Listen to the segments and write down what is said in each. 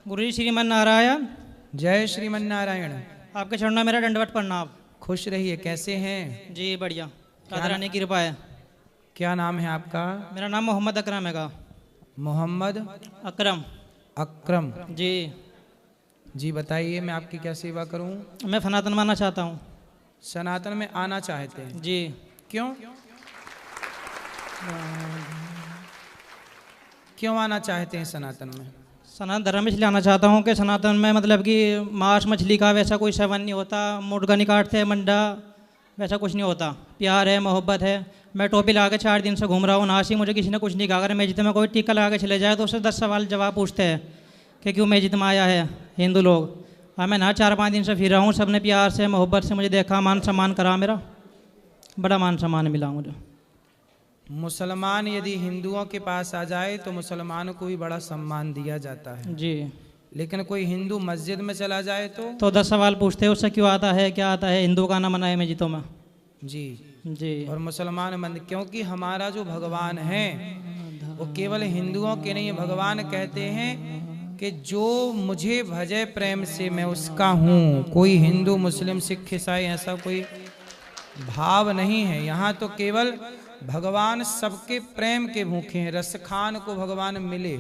गुरु जी श्रीमन नारायण। जय श्रीमन नारायण। आपके चरणों में मेरा दंडवत प्रणाम। खुश रहिए। कैसे हैं? जी बढ़िया, राधा रानी की कृपा है। क्या नाम है आपका? मेरा नाम मोहम्मद अकरम हैगा। मोहम्मद अकरम अकरम जी। जी बताइए, मैं आपकी क्या सेवा करूं? मैं सनातन मानना चाहता हूँ। सनातन में आना चाहते हैं? जी। क्यों क्यों आना चाहते हैं सनातन में? सनातन धर्म इसलिए आना चाहता हूँ कि सनातन में मतलब कि मांस मछली का वैसा कोई सेवन नहीं होता, मुर्गा नहीं काटते, मंडा वैसा कुछ नहीं होता। प्यार है, मोहब्बत है। मैं टोपी लगा के 4 दिन से घूम रहा हूँ, नासी मुझे किसी ने कुछ नहीं कहा। अगर मस्जिद में कोई टीका लगा के चले जाए तो उससे 10 सवाल जवाब पूछते हैं कि क्यों मस्जिद में आया है हिंदू लोग। हाँ, मैं ना 4-5 दिन से फिर रहा हूँ, सबने प्यार से मोहब्बत से मुझे देखा, मान सम्मान करा, मेरा बड़ा मान सम्मान मिला मुझे। मुसलमान यदि हिंदुओं के पास आ जाए तो मुसलमान को भी बड़ा सम्मान दिया जाता है जी। लेकिन कोई हिंदू मस्जिद में चला जाए तो 10 सवाल पूछते हैं, उससे क्यों आता है, क्या आता है, हिंदू का ना मनाए मस्जिदों में। जी जी। और मुसलमान मंदिर, क्योंकि हमारा जो भगवान है वो केवल हिंदुओं के नहीं। भगवान कहते हैं कि जो मुझे भजे प्रेम से मैं उसका हूँ। कोई हिंदू मुस्लिम सिख ईसाई ऐसा कोई भाव नहीं है। यहाँ तो केवल भगवान सबके प्रेम के भूखे हैं। रस खान को भगवान मिले।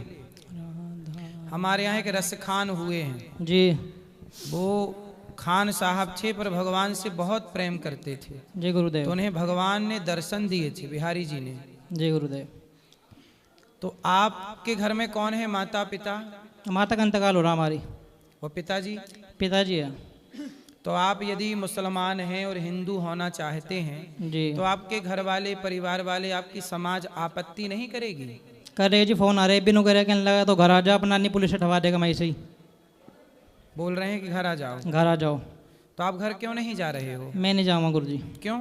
हमारे यहाँ एक रस खान हुए हैं जी। वो खान साहब थे पर भगवान से बहुत प्रेम करते थे। जय गुरुदेव। तो उन्हें भगवान ने दर्शन दिए थे, बिहारी जी ने। जय गुरुदेव। तो आपके घर में कौन है? माता पिता? माता का इंतकाल हो रहा हमारी। वो पिताजी? पिताजी है। तो आप यदि मुसलमान हैं और हिंदू होना चाहते हैं जी। तो आपके घर वाले, परिवार वाले, आपकी समाज आपत्ति नहीं करेगी? कर रहे जी, फोन आ रहे बिनु करे, कहने लगा तो घर आ जाओ, अपना नहीं पुलिस हटवा देगा। मैं ऐसे ही बोल रहे हैं कि घर आ जाओ। घर आ जाओ। तो आप घर क्यों नहीं जा रहे हो? मैं नहीं जाऊँगा गुरु जी। क्यों?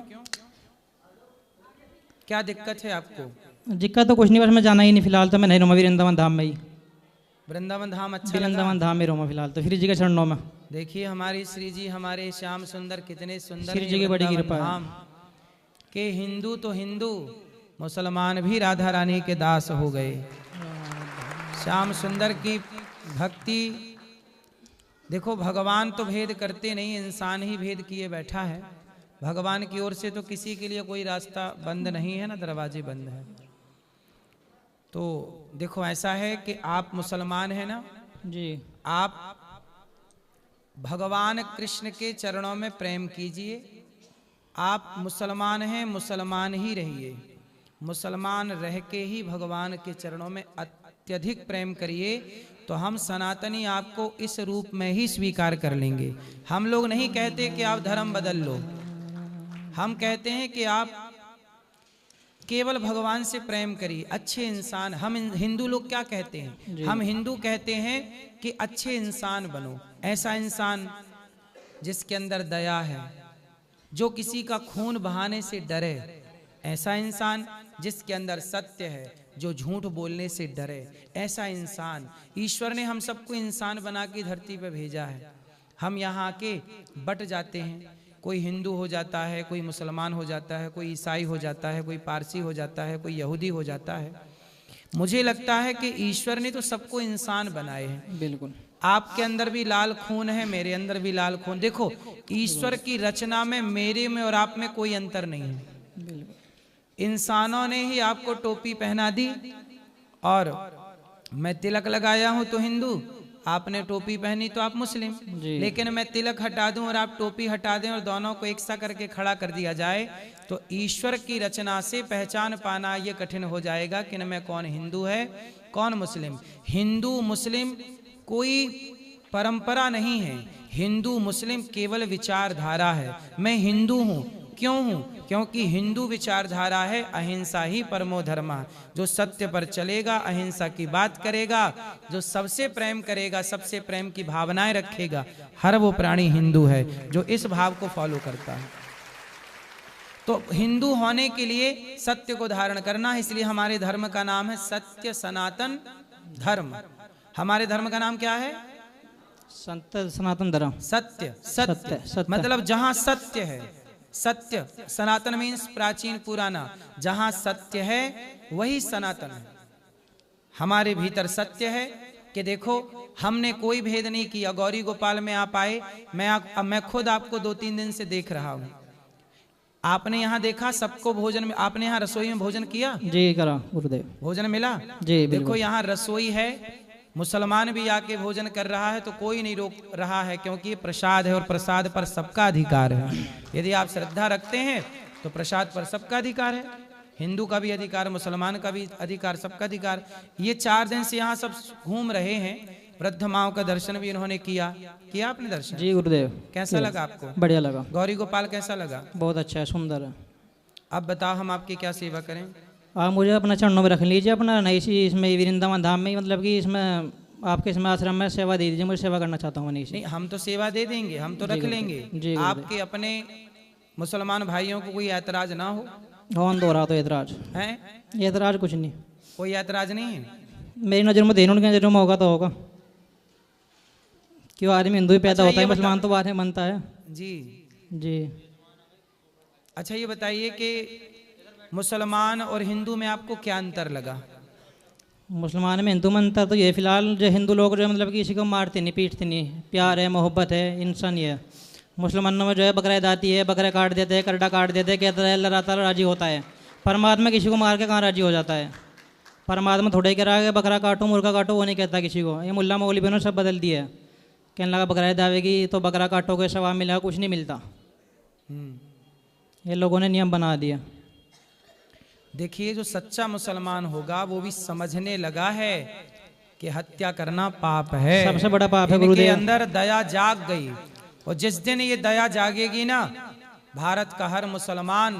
क्या दिक्कत है आपको? दिक्कत तो कुछ नहीं, बस मैं जाना ही नहीं फिलहाल। तो मैं नहीं रहूँगा वृंदावन धाम में ही। वृंदावन धाम अच्छा लगा? वृंदावन धाम में रहूँगा फिलहाल तो, श्री जी के चरणों में। देखिए हमारी श्री जी, हमारे श्याम सुंदर कितने सुंदर श्री हैं। जी की बड़ी वृंदावन कृपा है। धाम के हिंदू तो हिंदू, मुसलमान भी राधा रानी के दास हो गए। श्याम सुंदर की भक्ति देखो। भगवान तो भेद करते नहीं, इंसान ही भेद किए बैठा है। भगवान की ओर से तो किसी के लिए कोई रास्ता बंद नहीं है ना, दरवाजे बंद है। तो देखो ऐसा है कि आप मुसलमान हैं ना जी। आप भगवान कृष्ण के चरणों में प्रेम कीजिए। आप मुसलमान हैं, मुसलमान ही रहिए। मुसलमान रह के ही भगवान के चरणों में अत्यधिक प्रेम करिए तो हम सनातनी आपको इस रूप में ही स्वीकार कर लेंगे। हम लोग नहीं कहते कि आप धर्म बदल लो, हम कहते हैं कि आप केवल भगवान से प्रेम करिए। अच्छे इंसान, हम हिंदू लोग क्या कहते हैं? हम हिंदू कहते हैं कि अच्छे इंसान बनो। ऐसा इंसान जिसके अंदर दया है, जो किसी का खून बहाने से डरे। ऐसा इंसान जिसके अंदर सत्य है, जो झूठ बोलने से डरे। ऐसा इंसान, ईश्वर ने हम सबको इंसान बना के धरती पर भेजा है। हम यहाँ आके बट जाते हैं। कोई हिंदू हो जाता है, कोई मुसलमान हो जाता है, कोई ईसाई हो जाता है, कोई पारसी हो जाता है, कोई यहूदी हो जाता है। मुझे लगता है कि ईश्वर ने तो सबको इंसान बनाए हैं। बिल्कुल। आपके अंदर भी लाल खून है, मेरे अंदर भी लाल खून। देखो ईश्वर की रचना में मेरे में और आप में कोई अंतर नहीं है। इंसानों ने ही आपको टोपी पहना दी और मैं तिलक लगाया हूं तो हिंदू, आपने टोपी पहनी तो आप मुस्लिम। लेकिन मैं तिलक हटा दूं और आप टोपी हटा दें और दोनों को एक सा करके खड़ा कर दिया जाए तो ईश्वर की रचना से पहचान पाना ये कठिन हो जाएगा कि न मैं कौन हिंदू है कौन मुस्लिम। हिंदू मुस्लिम कोई परंपरा नहीं है। हिंदू मुस्लिम केवल विचारधारा है। मैं हिंदू हूं, क्यों हूं? क्योंकि हिंदू विचारधारा है अहिंसा ही परमो धर्म। जो सत्य पर चलेगा, अहिंसा की बात करेगा, जो सबसे प्रेम करेगा, सबसे प्रेम की भावनाएं रखेगा, हर वो प्राणी हिंदू है जो इस भाव को फॉलो करता है। तो हिंदू होने के लिए सत्य को धारण करना है। इसलिए हमारे धर्म का नाम है सत्य सनातन धर्म। हमारे धर्म का नाम क्या है? संत सनातन धर्म। सत्य। सत्य, सत्य। मतलब जहां सत्य है। सत्य, सनातन मीन्स प्राचीन पुराना। जहां सत्य है वही सनातन है। हमारे भीतर सत्य है कि देखो हमने कोई भेद नहीं किया, गौरी गोपाल में आप आए, मैं खुद आपको 2-3 दिन से देख रहा हूं। आपने यहाँ देखा सबको भोजन में, आपने यहाँ रसोई में भोजन किया? जी करा गुरुदेव। भोजन मिला? जी देखो यहाँ रसोई है, मुसलमान भी आके भोजन कर रहा है तो कोई नहीं रोक रहा है, क्योंकि ये प्रसाद है और प्रसाद पर सबका अधिकार है। यदि आप श्रद्धा रखते हैं तो प्रसाद पर सबका अधिकार है, हिंदू का भी अधिकार, मुसलमान का भी अधिकार, सबका अधिकार। ये 4 दिन से यहाँ सब घूम रहे हैं, वृद्ध माओं का दर्शन भी इन्होंने किया आपने दर्शन? जी गुरुदेव। कैसा लगा आपको? बढ़िया लगा। गौरी गोपाल कैसा लगा? बहुत अच्छा है, सुंदर है। अब बताओ हम आपकी क्या सेवा करें? आप मुझे अपना चरणों में रख लीजिए, अपना नई सी इसमें वृंदावन धाम में, मतलब कि इसमें आपके इसमें आश्रम में सेवा दे दीजिए, मुझे सेवा करना चाहता हूँ। नहीं हम तो सेवा दे देंगे, हम तो रख लेंगे। आपके अपने मुसलमान भाइयों को कोई ऐतराज ना हो? कौन दो रहा तो ऐतराज है? ऐतराज कुछ नहीं, कोई ऐतराज नहीं है। मेरी नज़र में देने, उनकी नज़र में होगा तो होगा, क्यों आदमी हिंदू ही पैदा होता है, मुसलमान तो बाद में बनता है। जी जी। अच्छा ये बताइए कि मुसलमान और हिंदू में आपको क्या अंतर लगा? मुसलमान में हिंदू में अंतर तो ये फिलहाल जो हिंदू लोग जो मतलब कि किसी को मारते नहीं, पीटते नहीं, प्यार है, मोहब्बत है, इंसानी है। मुसलमानों में जो है बकरा दाती है, बकरे काट देते हैं, करड़ा काट देते हैं, कहता है अल्लाह ताला राजी होता है। परमात्मा किसी को मार के कहाँ राजी हो जाता है? परमात्मा थोड़े कह रहा है बकरा काटो, मुर्गा काटो, वो नहीं कहता किसी को। ये मुल्ला मौलवी ने सब बदल दिया है, कहने लगा बकरा दावेगी तो बकरा काटोगे सवाब मिलेगा, कुछ नहीं मिलता। ये लोगों ने नियम बना दिया। देखिए जो सच्चा मुसलमान होगा वो भी समझने लगा है कि हत्या करना पाप है, सबसे बड़ा पाप है इनके गुरुदेव। अंदर दया जाग गई, और जिस दिन ये दया जागेगी ना, भारत का हर मुसलमान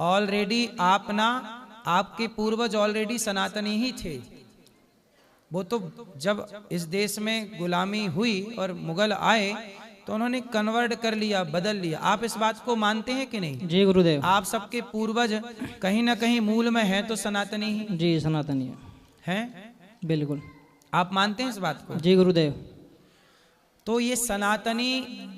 ऑलरेडी आपके पूर्वज ऑलरेडी सनातनी ही थे। वो तो जब इस देश में गुलामी हुई और मुगल आए तो उन्होंने कन्वर्ट कर लिया, बदल लिया। आप इस बात को मानते हैं कि नहीं? जी गुरुदेव। आप सबके पूर्वज कहीं ना कहीं मूल में है तो सनातनी ही जी सनातनी है। बिल्कुल। आप मानते हैं इस बात को? जी गुरुदेव। तो ये सनातनी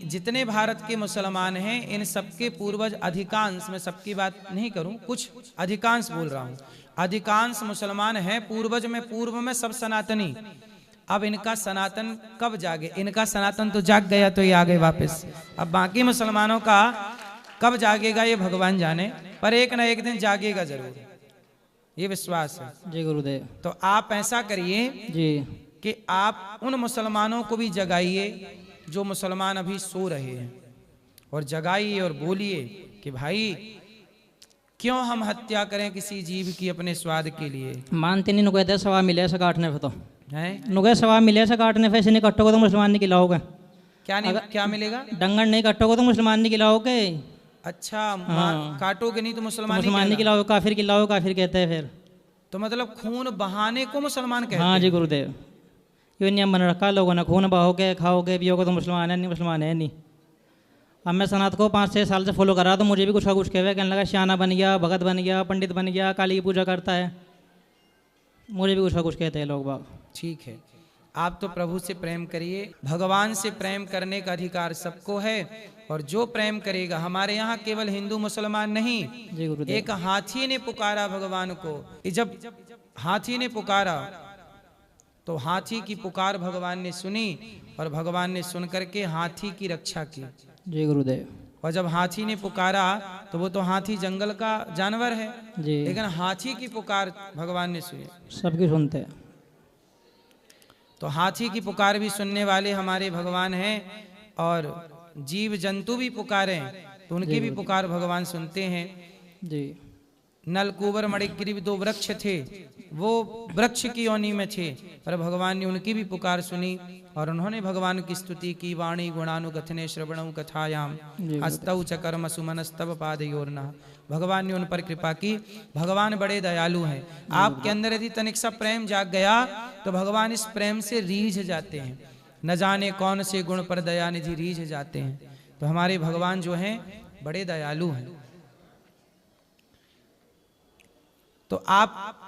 जितने भारत के मुसलमान हैं, इन सबके पूर्वज अधिकांश, मैं सबकी बात नहीं करूं, कुछ अधिकांश बोल रहा हूं, अधिकांश मुसलमान हैं पूर्वज में, पूर्व में सब सनातनी। अब इनका सनातन कब जागे? इनका सनातन तो जाग गया तो ये आ गए वापस। अब बाकी मुसलमानों का कब जागेगा ये भगवान जाने, पर एक ना एक दिन जागेगा जरूर, ये विश्वास है। जी गुरुदेव। तो आप ऐसा करिए जी कि आप उन मुसलमानों को भी जगाइए जो मुसलमान अभी सो रहे हैं, और जगाइए और बोलिए कि भाई क्यों हम हत्या करें किसी जीव की अपने स्वाद के लिए? मानते नहीं, कहते सवाब मिले ऐसा काटने पे, तो है नुगे सवाब मिले ऐसा काटने पे, ऐसे नहीं कटोगे तो मुसलमान नहीं खिलाओगे। क्या नहीं, क्या मिलेगा? डंगर नहीं कटोगे तो मुसलमान नहीं खिलाओगे। अच्छा हाँ। काटोगे नहीं तो मुसलमान नहीं खिलाओगे, काफिर खिलाओगे, काफिर कहते हैं फिर। तो मतलब खून बहाने को मुसलमान कहते हैं? हाँ जी गुरुदेव, ये नियम बना रखा लोगों ने, खून बहाओगे, खाओगे, पियोगे तो मुसलमान है नहीं, मुसलमान है नहीं। अब मैं सनात को 5-6 साल से फॉलो कर रहा, तो मुझे भी कुछ का कुछ कहवे, कहने लगा श्याना बन गया, भगत बन गया, पंडित बन गया, काली की पूजा करता है, मुझे भी कुछ का कुछ कहते हैं लोग बाग। ठीक है, आप तो प्रभु से प्रेम करिए, भगवान से प्रेम करने का अधिकार सबको है, और जो प्रेम करेगा, हमारे यहाँ केवल हिंदू मुसलमान नहीं, जी गुरुदेव, एक हाथी ने पुकारा भगवान को। जब हाथी ने पुकारा तो हाथी की पुकार भगवान ने सुनी, और भगवान ने सुन करके हाथी की रक्षा की। जी गुरुदेव। और जब हाथी ने पुकारा तो वो तो हाथी जंगल का जानवर है जी, लेकिन हाथी की पुकार भगवान ने सुनी। सबकी सुनते हैं, तो हाथी की पुकार भी सुनने वाले हमारे भगवान हैं, और जीव जंतु भी पुकारे तो उनकी भी पुकार भगवान सुनते हैं जी। नलकूबर मणिग्रीव 2 वृक्ष थे, वो वृक्ष की योनि में थे, पर भगवान ने उनकी भी पुकार सुनी, और उन्होंने भगवान की स्तुति की। वाणी गुणानुगथने श्रवणं कथायाम हस्तौ च कर्म सुमनस्तव पादयोर्नः। भगवान ने उन पर कृपा की। भगवान बड़े दयालु हैं। आपके अंदर यदि तनिक सा प्रेम जाग गया तो भगवान इस प्रेम से रीझ जाते हैं, न जाने कौन से गुण पर दयानिधि रीझ जाते हैं। तो हमारे भगवान जो हैं बड़े दयालु हैं। तो आप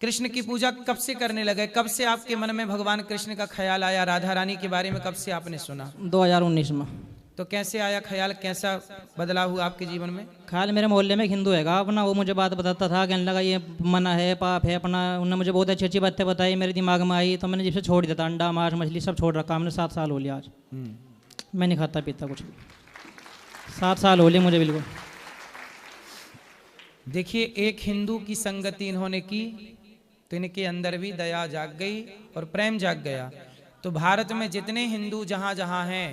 कृष्ण की पूजा कब से करने लगे? कब से आपके मन में भगवान कृष्ण का ख्याल आया? राधा रानी के बारे में कब से आपने सुना? 2019 में। तो कैसे आया ख्याल, कैसा बदलाव हुआ आपके जीवन में? ख्याल मेरे मोहल्ले में एक हिंदू हैगा अपना, वो मुझे बात बताता था, कहने लगा ये मना है, पाप है अपना। उन्होंने मुझे बहुत अच्छी अच्छी बातें बताई, मेरे दिमाग में आई, तो मैंने जिससे छोड़ दिया था, अंडा मांस मछली सब छोड़ रखा हमने। 7 साल हो लिया आज मैं नहीं खाता पीता कुछ भी, 7 साल हो लिए मुझे बिल्कुल। देखिए, एक हिंदू की संगति इन्होंने की तो इनके अंदर भी दया जाग गई और प्रेम जाग गया। तो भारत में जितने हिंदू जहाँ जहाँ हैं,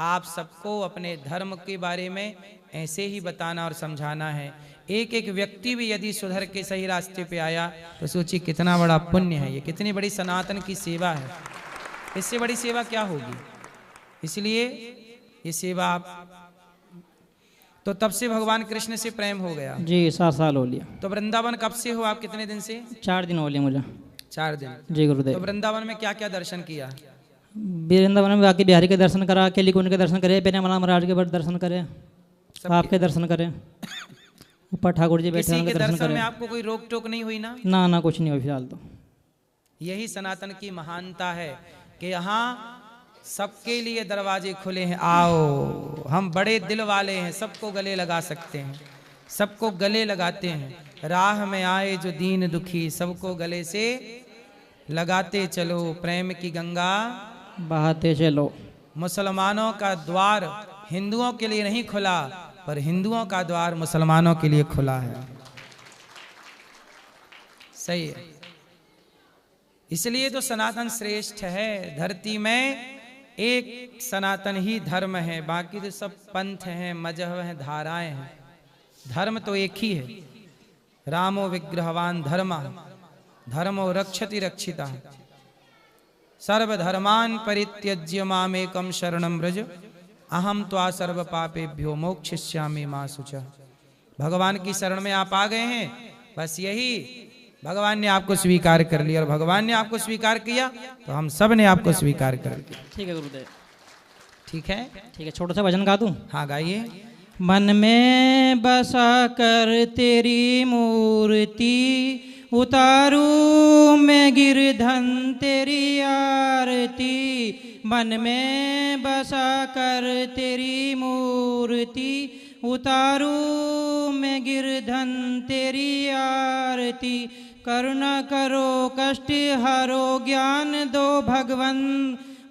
आप सबको अपने धर्म के बारे में ऐसे ही बताना और समझाना है। एक एक व्यक्ति भी यदि सुधर के सही रास्ते पे आया तो सोचिए कितना बड़ा पुण्य है ये, कितनी बड़ी सनातन की सेवा है। इससे बड़ी सेवा क्या होगी? इसलिए ये सेवा आप, तो तब से भगवान कृष्ण से प्रेम हो गया जी। 7 साल हो लिया। तो वृंदावन कब से हो आप, कितने दिन से? 4 दिन हो लिए मुझे। 4 दिन जी गुरुदेव। तो वृंदावन में क्या क्या दर्शन किया? वृंदावन में बाकी बिहारी के दर्शन करा, केली कुंड के दर्शन करे, पेनामला महाराज के दर्शन करे, आपके दर्शन करे, ऊपर ठाकुर जी बैठे किसी उनके के दर्शन दर्शन करे। में आपको कोई रोक टोक नहीं हुई ना? ना ना कुछ नहीं हुआ फिलहाल तो। यही सनातन की महानता है कि यहाँ सबके लिए दरवाजे खुले हैं। आओ, हम बड़े दिल वाले हैं, सबको गले लगा सकते हैं, सबको गले लगाते हैं। राह में आए जो दीन दुखी, सबको गले से लगाते चलो, प्रेम की गंगा बहाते चलो। मुसलमानों का द्वार हिंदुओं के लिए नहीं खुला, पर हिंदुओं का द्वार मुसलमानों के लिए खुला है। सही है। इसलिए तो सनातन श्रेष्ठ है। धरती में एक सनातन ही धर्म है, बाकी तो सब पंथ हैं, मजहब हैं, धाराएं हैं। धर्म तो एक ही है। रामो विग्रहवान धर्म, धर्मो रक्षति रक्षिता। सर्वधर्मान परित्यज्य मामेकं शरणं व्रज, अहम त्वा सर्व पापेभ्यो मोक्षयिष्यामि मा शुचः। भगवान की शरण में आप आ गए हैं, बस यही भगवान ने आपको स्वीकार कर लिया, और भगवान ने आपको स्वीकार किया तो हम सब ने आपको स्वीकार कर लिया। ठीक है गुरुदेव। ठीक है, ठीक है, छोटा सा भजन गा दूं? हाँ गाइए। मन में बसा कर तेरी मूर्ति, उतारू मैं गिरधन तेरी आरती। मन में बसा कर तेरी मूर्ति, उतारू मैं गिरधन तेरी आरती। करुणा करो कष्ट हरो ज्ञान दो भगवन,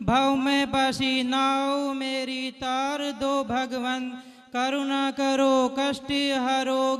भव में बसी नाव मेरी तार दो भगवन। करुणा करो कष्ट हरो